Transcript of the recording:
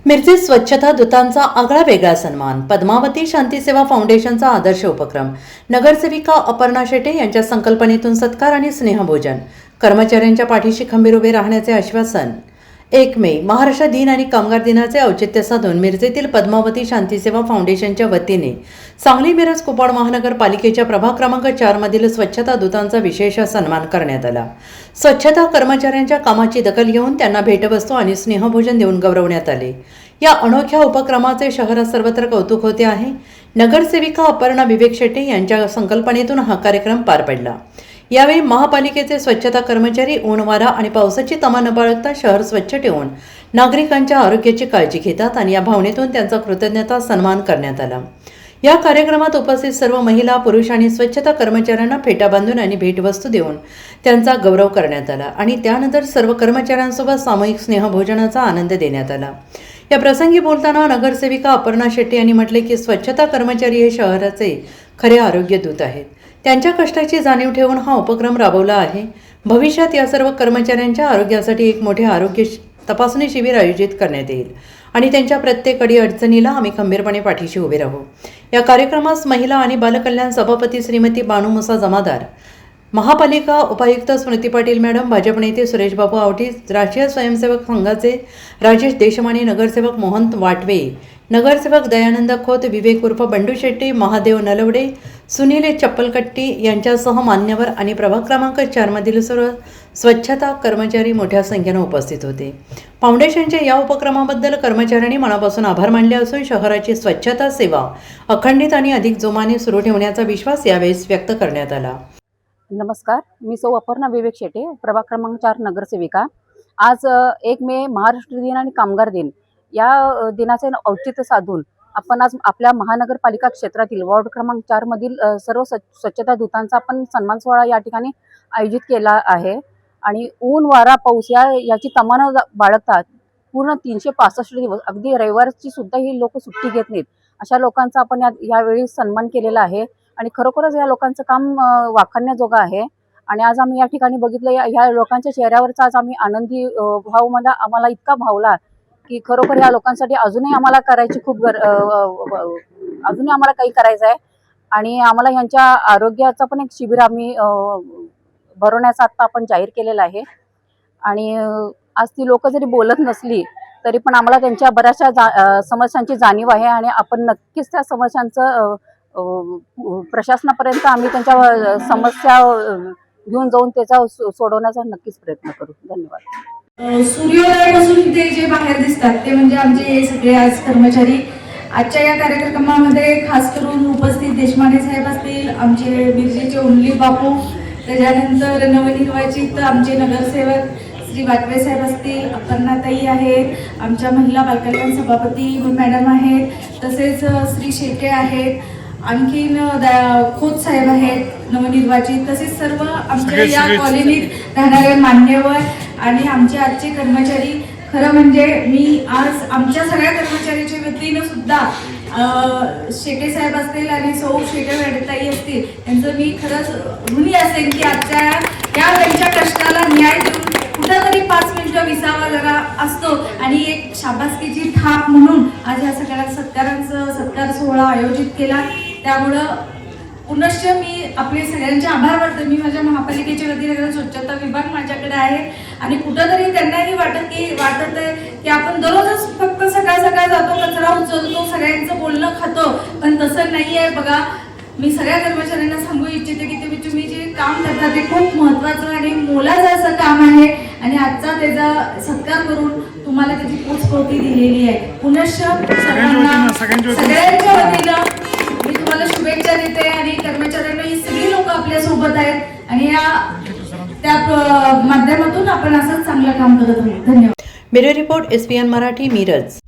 मिरजेत स्वच्छता दूतांचा आगळा वेगळा सन्मान. पद्मावती शांतीसेवा फाउंडेशनचा आदर्श उपक्रम. नगरसेविका अपर्णा शेटे यांच्या संकल्पनेतून सत्कार आणि स्नेहभोजन. कर्मचाऱ्यांच्या पाठीशी खंबीर उभे राहण्याचे आश्वासन. 1 मे महाराष्ट्र दिन आणि कामगार दिनाचे औचित्य साधून मिरजेतील पद्मावती शांतीसेवा फाउंडेशनच्या वतीने सांगली मिरज कुपवाड महानगरपालिकेच्या प्रभाग क्रमांक 4 मधील स्वच्छता दूतांचा विशेष सन्मान करण्यात आला. स्वच्छता कर्मचाऱ्यांच्या कामाची दखल घेऊन त्यांना भेटवस्तू आणि स्नेहभोजन देऊन गौरवण्यात आले. या अनोख्या उपक्रमाचे शहरात सर्वत्र कौतुक होते आहे. नगरसेविका अपर्णा विवेक शेटे यांच्या संकल्पनेतून हा कार्यक्रम पार पडला. यावेळी महापालिकेचे स्वच्छता कर्मचारी ऊन वारा आणि पावसाची तमा न बाळगता शहर स्वच्छ ठेवून नागरिकांच्या आरोग्याची काळजी घेतात आणि या भावनेतून त्यांचा कृतज्ञता सन्मान करण्यात आला. या कार्यक्रमात उपस्थित सर्व महिला, पुरुष आणि स्वच्छता कर्मचाऱ्यांना फेटा बांधून आणि भेटवस्तू देऊन त्यांचा गौरव करण्यात आला आणि त्यानंतर सर्व कर्मचाऱ्यांसोबत सामूहिक स्नेहभोजनाचा आनंद देण्यात आला. या प्रसंगी बोलताना नगरसेविका अपर्णा शेट्टी यांनी म्हटले की स्वच्छता कर्मचारी हे शहराचे खरे आरोग्य दूत आहेत. त्यांच्या कष्टाची जाणीव ठेवून हा उपक्रम राबवला आहे. भविष्यात या सर्व कर्मचाऱ्यांच्या आरोग्यासाठी एक मोठे आरोग्य तपासणी शिबिर आयोजित करण्यात येईल आणि त्यांच्या प्रत्येक अडचणीला आम्ही खंबीरपणे पाठीशी उभे राहू. या कार्यक्रमास महिला आणि बालकल्याण सभापती श्रीमती बानू मुसा जमादार, महापालिका उपायुक्त स्मृती पाटील मॅडम, भाजप नेते सुरेश बाबू आवटी, राष्ट्रीय स्वयंसेवक संघाचे राजेश देशमाने, नगरसेवक मोहन वाटवे, नगरसेवक दयानंद खोत, विवेक उर्फ बंडू शेट्टी, महादेव नलवडे, सुनील चप्पलकट्टी यांच्यासह मान्यवर आणि प्रभाग क्रमांक 4 मधील सर्व स्वच्छता कर्मचारी मोठ्या संख्येने उपस्थित होते. फाउंडेशनच्या या उपक्रमाबद्दल कर्मचाऱ्यांनी मनापासून आभार मानले असून शहराची स्वच्छता सेवा अखंडित आणि अधिक जोमाने सुरू ठेवण्याचा विश्वास यावेळी व्यक्त करण्यात आला. नमस्कार, मी सौ अपर्णा विवेक शेटे, प्रभाग क्रमांक 4 नगरसेविका. आज 1 मे महाराष्ट्र दिन आणि कामगार दिन या दिनाचे औचित्य साधून आपण आज आपल्या महानगरपालिका क्षेत्रातील वॉर्ड क्रमांक 4 मधील सर्व स्वच्छता दूतांचा आपण सन्मान सोहळा या ठिकाणी आयोजित केला आहे. आणि ऊन वारा पाऊस याची तमा न बाळगतात पूर्ण 365 दिवस, अगदी रविवारची सुद्धा ही लोक सुट्टी घेत नाहीत, अशा लोकांचा आपण यावेळी सन्मान केलेला आहे. आणि खरोखरच या लोकांचं काम वाखाणण्याजोगं आहे. आणि आज आम्ही या ठिकाणी बघितलं, ह्या लोकांच्या चेहऱ्यावरचा आज आम्ही आनंदी भाव आम्हाला इतका भावला की खरोखर या लोकांसाठी अजूनही आम्हाला करायची अजूनही आम्हाला काही करायचं आहे. आणि आम्हाला ह्यांच्या आरोग्याचं पण एक शिबिर आम्ही भरवण्याचा आत्ता आपण जाहीर केलेला आहे. आणि आज ती लोक जरी बोलत नसली तरी पण आम्हाला त्यांच्या बऱ्याचशा समस्यांची जाणीव आहे आणि आपण नक्कीच त्या समस्यांचं प्रशासनापर्यंत आम्ही त्यांच्या समस्या घेऊन जाऊन त्याचा सोडवण्याचा नक्कीच प्रयत्न करू. धन्यवाद. सूर्योदयापासून ते जे बाहेर दिसतात ते म्हणजे आमचे सगळे आज कर्मचारी. आजच्या या कार्यक्रमामध्ये खास करून उपस्थित देशमाने साहेब असतील, आमचे मिरजेचे ओनली बापू, त्याच्यानंतर नवनिर्वाचित आमचे नगरसेवक श्री वाटवे साहेब असतील, अपर्णाताई आहेत, आमच्या महिला बालकल्याण सभापती मॅडम आहेत, तसेच श्री शेटे आहेत, आणखीन खोत साहेब आहेत नवनिर्वाचित, तसेच सर्व आमच्या या कॉलनीत राहणारे मान्यवर आणि आमचे आजचे कर्मचारी. खरं म्हणजे मी आज आमच्या सगळ्या कर्मचाऱ्यांच्या वतीनं सुद्धा शेटे साहेब असतील आणि सौ शेटे मॅडमताई असतील यांचं मी खरंच ऋणी असेल की आजच्या या त्यांच्या कष्टाला न्याय देऊन कुठंतरी 5 मिनिटं विसावा जरा असतो आणि एक शाबासकीची थाप म्हणून आज या सगळ्या सत्कार सोहळा आयोजित केला. त्यामुळं पुनश्च मी आपले सगळ्यांचे आभार मानते. मी माझ्या महापालिकेच्या वतीने स्वच्छता विभाग माझ्याकडे आहे आणि कुठंतरी त्यांनाही वाटत आहे की आपण दररोजच फक्त सकाळ जातो, कचरा उचलतो, सगळ्यांचं बोलणं खातो, पण तसं नाही आहे. बघा, मी सगळ्या कर्मचाऱ्यांना सांगू इच्छिते की तुम्ही जे काम करता ते खूप महत्त्वाचं आणि मोलाचं असं काम आहे आणि आजचा त्याचा सत्कार करून तुम्हाला त्याची पोचपावती दिलेली आहे. पुनश्च सगळ्यांच्या वतीनं मी तुम्हाला शुभेच्छा देते आणि कर्मचाऱ्यांना ही सगळी लोक आपल्या सोबत आहेत आणि त्या माध्यमातून आपण असंच चांगलं काम करत आहोत. धन्यवाद. Bureau report SPN Marathi, Miraj.